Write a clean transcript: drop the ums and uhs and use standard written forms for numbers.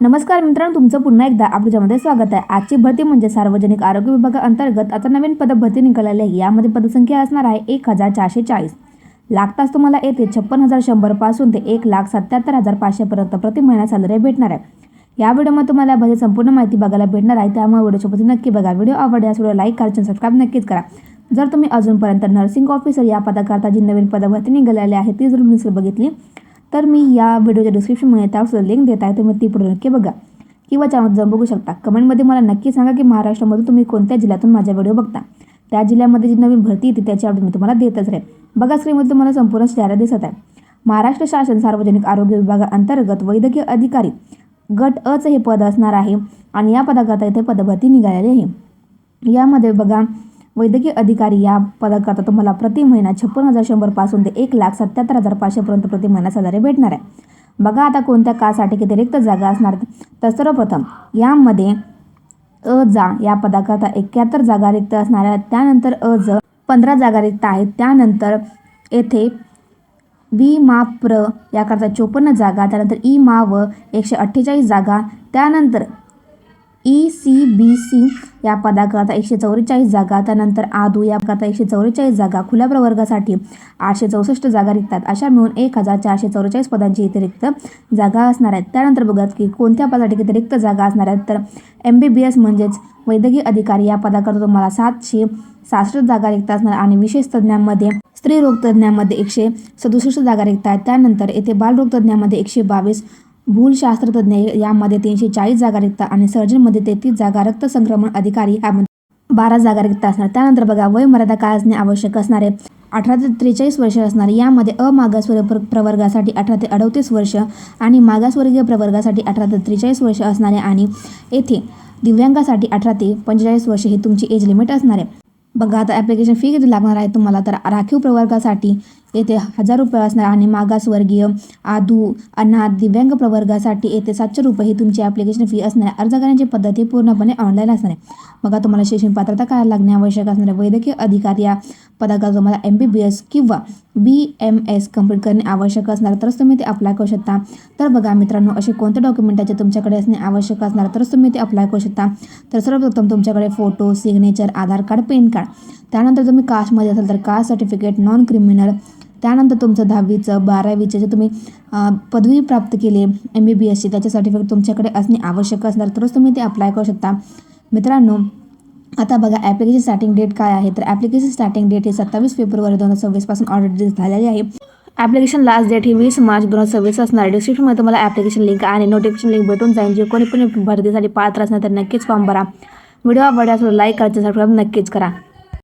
नमस्कार मित्रांनो, तुमचं पुन्हा एकदा आपल्यामध्ये स्वागत आहे। आजची भरती म्हणजे सार्वजनिक आरोग्य विभागाअंतर्गत आता नवीन पद भरती निघालेली आहे। यामध्ये पदसंख्या असणार आहे 1440। लागताच तुम्हाला येथे 56,100 पासून ते 1,77,500 पर्यंत प्रति महिना सॅलरी भेटणार आहे। या व्हिडिओमध्ये तुम्हाला याबद्दल संपूर्ण माहिती बघायला भेटणार आहे, त्यामुळे व्हिडिओसोबत नक्की बघा। व्हिडिओ आवडल्यास व्हिडिओ लाईक करा, चॅनल सबस्क्राइब नक्कीच करा। जर तुम्ही अजूनपर्यंत नर्सिंग ऑफिसर या पदाकरता जी नवीन पद भरती निघालेली आहे ती जर तुम्ही बघितली तर मी या व्हिडिओच्या डिस्क्रिप्शनमध्ये त्यावर लिंक देत आहे, तुम्ही ती पुढे नक्की बघा किंवा चॅनल जाऊन बघू शकता। कमेंटमध्ये मला नक्की सांगा की महाराष्ट्रामध्ये तुम्ही कोणत्या जिल्ह्यातून माझा व्हिडिओ बघता, त्या जिल्ह्यामध्ये जी नवीन भरती येते त्याची अपडेट मी तुम्हाला देतच राहील। बघा, स्क्रीनमध्ये तुम्हाला संपूर्ण जाहिरात दिसत आहे। महाराष्ट्र शासन सार्वजनिक आरोग्य विभागाअंतर्गत वैद्यकीय अधिकारी गट अ चे हे पद असणार आहे आणि या पदाकरता इथे पदभरती निघालेली आहे। यामध्ये बघा, वैद्यकीय अधिकारी या पदाकरता तुम्हाला प्रति महिना 56,100 पासून ते 1,77,500 पर्यंत प्रति महिना सॅलरी भेटणार आहे। बघा, आता कोणत्या कासाठी किती रिक्त जागा असणार, तर सर्वप्रथम यामध्ये अ जा या पदाकरता 71 जागा रिक्त असणार आहेत। त्यानंतर अ ज 15 जागा रिक्त आहेत। त्यानंतर येथे बी मा प्र याकरता 54 जागा, त्यानंतर ई मा व 148 जागा, त्यानंतर ECBC या पदाकरता 144 जागा, त्यानंतर आदू या पदाकरता 144 जागा, खुल्या प्रवर्गासाठी 864 जागा रिक्त आहेत। अशा मिळून 1444 पदांची इथे रिक्त जागा असणार आहेत। त्यानंतर बघा की कोणत्या पदासाठी किती रिक्त जागा असणार आहेत, तर MBBS म्हणजेच वैद्यकीय अधिकारी या पदाकरता तुम्हाला 767 जागा रिक्त असणार आणि विशेष तज्ज्ञांमध्ये स्त्री रोग तज्ज्ञांमध्ये 167 जागा रिक्त आहेत। त्यानंतर येथे बालरोग तज्ज्ञांमध्ये 122, भूलशास्त्रज्ञ यामध्ये 340 जागा रिक्त आणि सर्जनमध्ये 33 जागा, रक्त संक्रमण अधिकारी यामध्ये 12 जागा रिक्त असणार। त्यानंतर बघा, वय मर्यादा काय असणे आवश्यक असणारे, 18 ते 43 वर्ष असणार। यामध्ये अमागासवर्गीय प्रवर्गासाठी 18 ते 38 वर्ष आणि मागासवर्गीय प्रवर्गासाठी 18 ते 43 वर्ष असणारे आणि येथे दिव्यांगासाठी 18 ते 45 वर्ष ही तुमची एज लिमिट असणार आहे। बघा, आता ॲप्लिकेशन फी किती लागणार आहे तुम्हाला, तर राखीव प्रवर्गासाठी येथे 1000 रुपये असणार आणि मागासवर्गीय, आदू, अनाथ, दिव्यांग प्रवर्गासाठी येथे 700 रुपये ही तुमची ॲप्लिकेशन फी असणार आहे। अर्ज करण्याची पद्धत ही पूर्णपणे ऑनलाईन असणार आहे। बघा, तुम्हाला शैक्षणिक पात्रता काय लागणे आवश्यक असणार आहे, वैद्यकीय अधिकारी या पदाकरता तुम्हाला MBBS किंवा BMS कंप्लीट करणे आवश्यक असणार, तरच तुम्ही ते अप्लाय करू शकता। तर बघा मित्रांनो, असे कोणते डॉक्युमेंटाचे तुमच्याकडे असणे आवश्यक असणार तरच तुम्ही ते अप्लाय करू शकता। तर सर्वप्रथम तुमच्याकडे फोटो, सिग्नेचर, आधार कार्ड, पॅन कार्ड, त्यानंतर तुम्ही कास्टमध्ये असाल तर कास्ट सर्टिफिकेट, नॉन क्रिमिनल, त्यानंतर तुमचं 10वीचं 12वीचं जे तुम्ही पदवी प्राप्त केली MBBSची त्याचे सर्टिफिकेट तुमच्याकडे असणे आवश्यक असणार, तरच तुम्ही ते अप्लाय करू शकता। मित्रांनो, आता बघा ॲप्लिकेशन स्टार्टिंग डेट काय आहे, तर ॲप्लिकेशन स्टार्टिंग डेट ही 27 फेब्रुवारी 2026 पासून ऑलरेडी झालेली आहे। ॲप्लिकेशन लास्ट डेट ही 20 मार्च 2026 असणार। डिस्क्रिप्शनमध्ये तुम्हाला ॲप्लिकेशन लिंक आणि नोटिफिकेशन लिंक भेटून जाईल। जे कोणी पण भरतीसाठी पात्र असणार तर नक्कीच फॉर्म भरा। व्हिडिओ आवडल्यास लाईक करायचं, सबस्क्राइब नक्कीच करा।